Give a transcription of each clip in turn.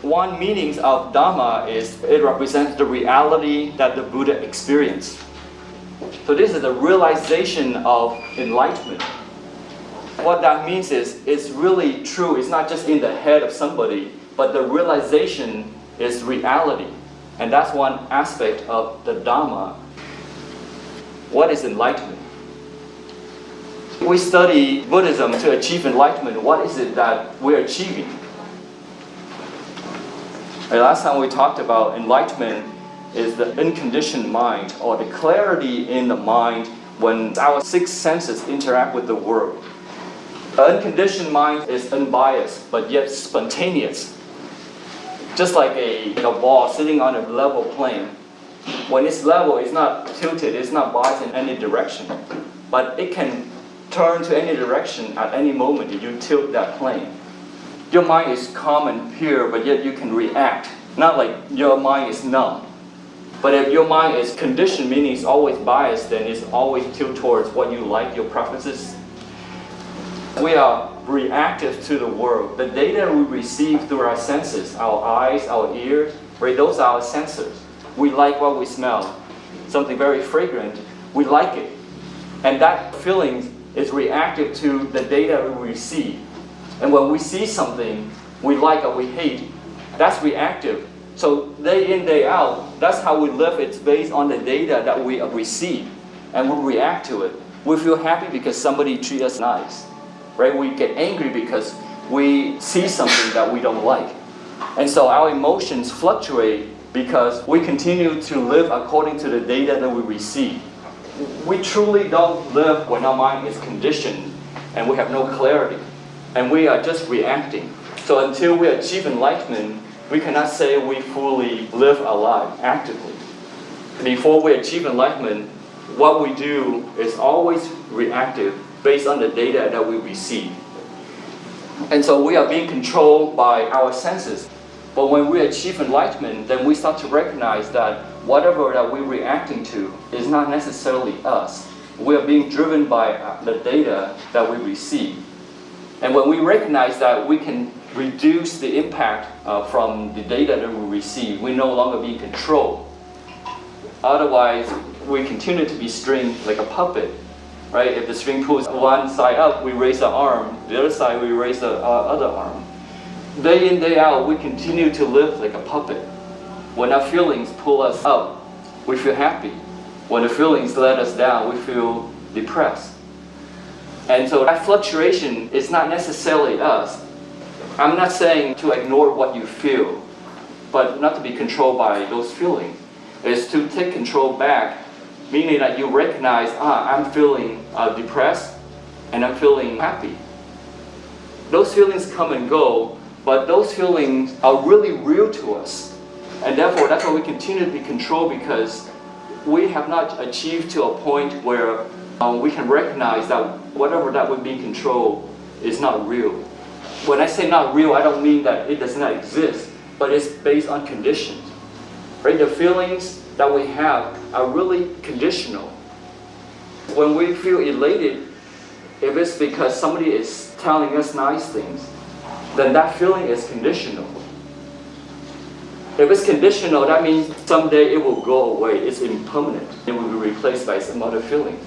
One meaning of Dhamma is it represents the reality that the Buddha experienced. So this is the realization of enlightenment. What that means is it's really true. It's not just in the head of somebody, but the realization is reality. And that's one aspect of the Dhamma. What is enlightenment? We study Buddhism to achieve enlightenment. What is it that we're achieving? Last time we talked about enlightenment is the unconditioned mind, or the clarity in the mind when our six senses interact with the world. The unconditioned mind is unbiased, but yet spontaneous. Just like a ball sitting on a level plane. When it's level, it's not tilted, it's not biased in any direction. But it can turn to any direction at any moment if you tilt that plane. Your mind is calm and pure, but yet you can react. Not like your mind is numb. But if your mind is conditioned, meaning it's always biased, then it's always tilted towards what you like, your preferences. We are reactive to the world. The data we receive through our senses, our eyes, our ears, right, those are our sensors. We like what we smell. Something very fragrant, we like it. And that feeling is reactive to the data we receive. And when we see something we like or we hate, that's reactive. So day in, day out, that's how we live. It's based on the data that we receive. And we react to it. We feel happy because somebody treats us nice. Right? We get angry because we see something that we don't like. And so our emotions fluctuate because we continue to live according to the data that we receive. We truly don't live when our mind is conditioned and we have no clarity. And we are just reacting. So until we achieve enlightenment, we cannot say we fully live our life actively. Before we achieve enlightenment, what we do is always reactive based on the data that we receive. And so we are being controlled by our senses. But when we achieve enlightenment, then we start to recognize that whatever that we're reacting to is not necessarily us. We are being driven by the data that we receive. And when we recognize that, we can reduce the impact from the data that we receive. We're no longer being controlled. Otherwise, we continue to be string like a puppet. Right? If the string pulls one side up, we raise the arm. The other side, we raise the other arm. Day in, day out, we continue to live like a puppet. When our feelings pull us up, we feel happy. When the feelings let us down, we feel depressed. And so that fluctuation is not necessarily us. I'm not saying to ignore what you feel, but not to be controlled by those feelings. It's to take control back, meaning that you recognize, I'm feeling depressed and I'm feeling happy. Those feelings come and go, but those feelings are really real to us. And therefore, that's why we continue to be controlled, because we have not achieved to a point where we can recognize that whatever that would be controlled is not real. When I say not real, I don't mean that it does not exist, but it's based on conditions. Right? The feelings that we have are really conditional. When we feel elated, if it's because somebody is telling us nice things, then that feeling is conditional. If it's conditional, that means someday it will go away. It's impermanent. It will be replaced by some other feeling.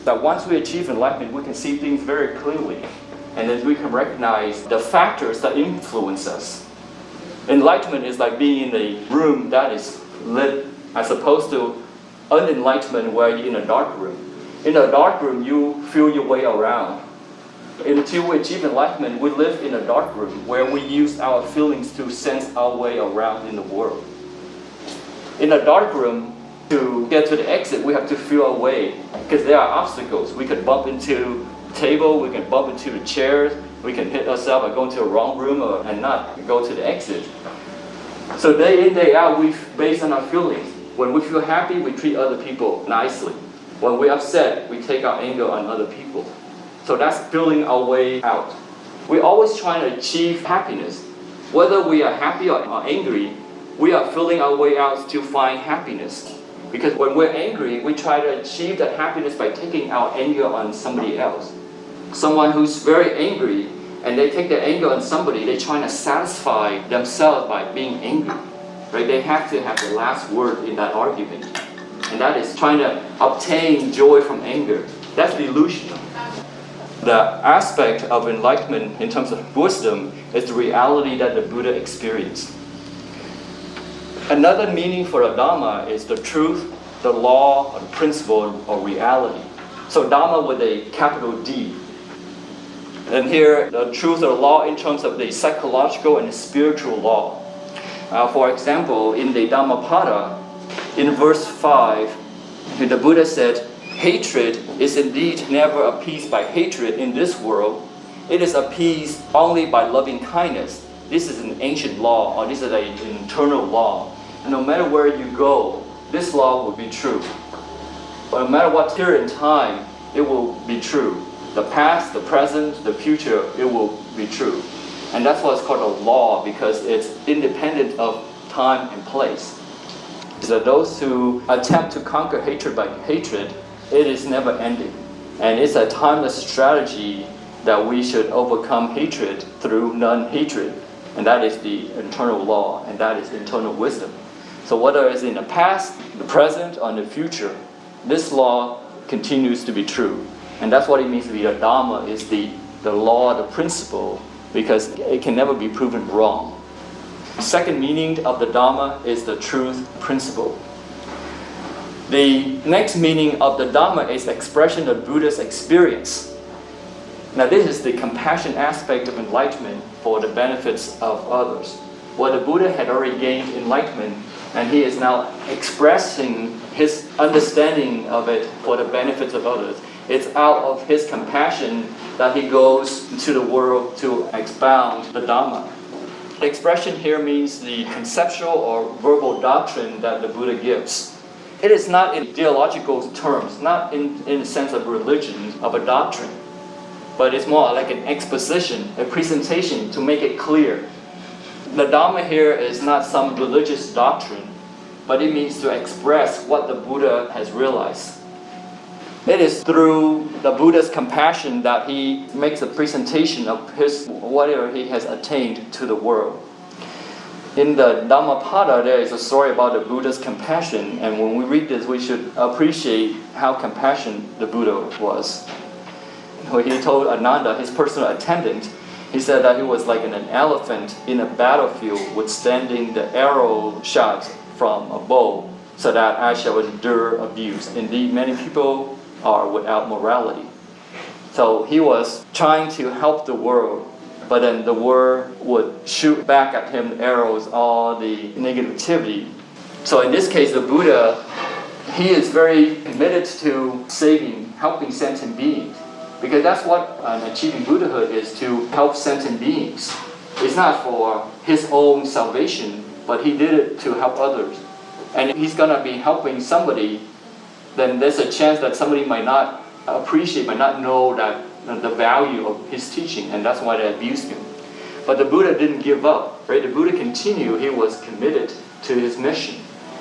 That once we achieve enlightenment, we can see things very clearly. And then we can recognize the factors that influence us. Enlightenment is like being in a room that is lit, as opposed to unenlightenment where you're in a dark room. In a dark room, you feel your way around. Until we achieve enlightenment, we live in a dark room where we use our feelings to sense our way around in the world. In a dark room, to get to the exit, we have to feel our way, because there are obstacles. We could bump into the table, we can bump into the chairs, we can hit ourselves or go into a wrong room and not go to the exit. So day in, day out, we based on our feelings. When we feel happy, we treat other people nicely. When we're upset, we take our anger on other people. So that's feeling our way out. We're always trying to achieve happiness. Whether we are happy or angry, we are feeling our way out to find happiness. Because when we're angry, we try to achieve that happiness by taking our anger on somebody else. Someone who's very angry and they take their anger on somebody, they're trying to satisfy themselves by being angry. Right? They have to have the last word in that argument. And that is trying to obtain joy from anger. That's delusional. The aspect of enlightenment in terms of wisdom is the reality that the Buddha experienced. Another meaning for the Dhamma is the truth, the law, or the principle, or reality. So Dhamma with a capital D. And here, the truth or law in terms of the psychological and spiritual law. For example, in the Dhammapada, in verse 5, the Buddha said, hatred is indeed never appeased by hatred in this world. It is appeased only by loving kindness. This is an ancient law, or this is an internal law. And no matter where you go, this law will be true. But no matter what period in time, it will be true. The past, the present, the future, it will be true. And that's why it's called a law, because it's independent of time and place. So those who attempt to conquer hatred by hatred, it is never ending. And it's a timeless strategy that we should overcome hatred through non-hatred. And that is the internal law, and that is internal wisdom. So whether it's in the past, the present, or the future, this law continues to be true. And that's what it means to be a Dhamma, is the law, the principle, because it can never be proven wrong. The second meaning of the Dhamma is the truth principle. The next meaning of the Dhamma is expression of Buddha's experience. Now this is the compassion aspect of enlightenment for the benefits of others. Where the Buddha had already gained enlightenment, and he is now expressing his understanding of it for the benefits of others. It's out of his compassion that he goes into the world to expound the Dhamma. The expression here means the conceptual or verbal doctrine that the Buddha gives. It is not in theological terms, not in the sense of religion, of a doctrine, but it's more like an exposition, a presentation to make it clear. The Dhamma here is not some religious doctrine, but it means to express what the Buddha has realized. It is through the Buddha's compassion that he makes a presentation of whatever he has attained to the world. In the Dhammapada, there is a story about the Buddha's compassion, and when we read this, we should appreciate how compassionate the Buddha was. When he told Ananda, his personal attendant, he said that he was like an elephant in a battlefield withstanding the arrow shots from a bow, so that I shall endure abuse. Indeed, many people are without morality. So he was trying to help the world, but then the world would shoot back at him arrows, all the negativity. So in this case, the Buddha, he is very committed to saving, helping sentient beings. Because that's what achieving Buddhahood is, to help sentient beings. It's not for his own salvation, but he did it to help others. And if he's going to be helping somebody, then there's a chance that somebody might not appreciate, might not know that the value of his teaching, and that's why they abused him. But the Buddha didn't give up, right? The Buddha continued. He was committed to his mission,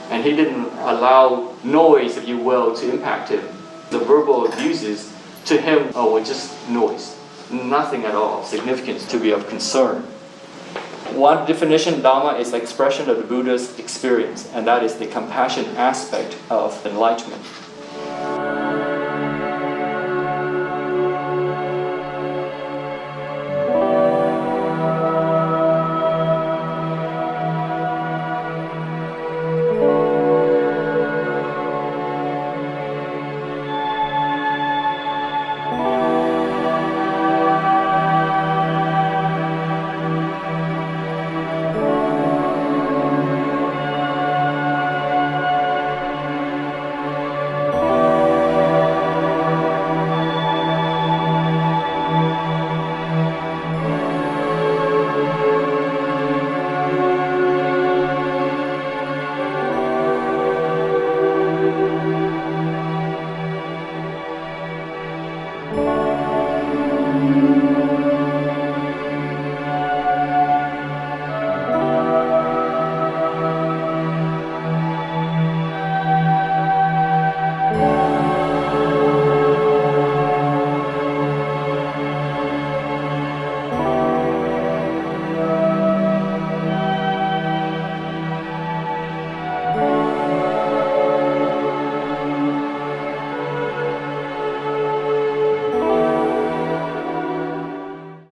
and he didn't allow noise, if you will, to impact him. The verbal abuses to him were just noise, nothing at all significance to be of concern. One definition of Dhamma is the expression of the Buddha's experience, and that is the compassion aspect of enlightenment.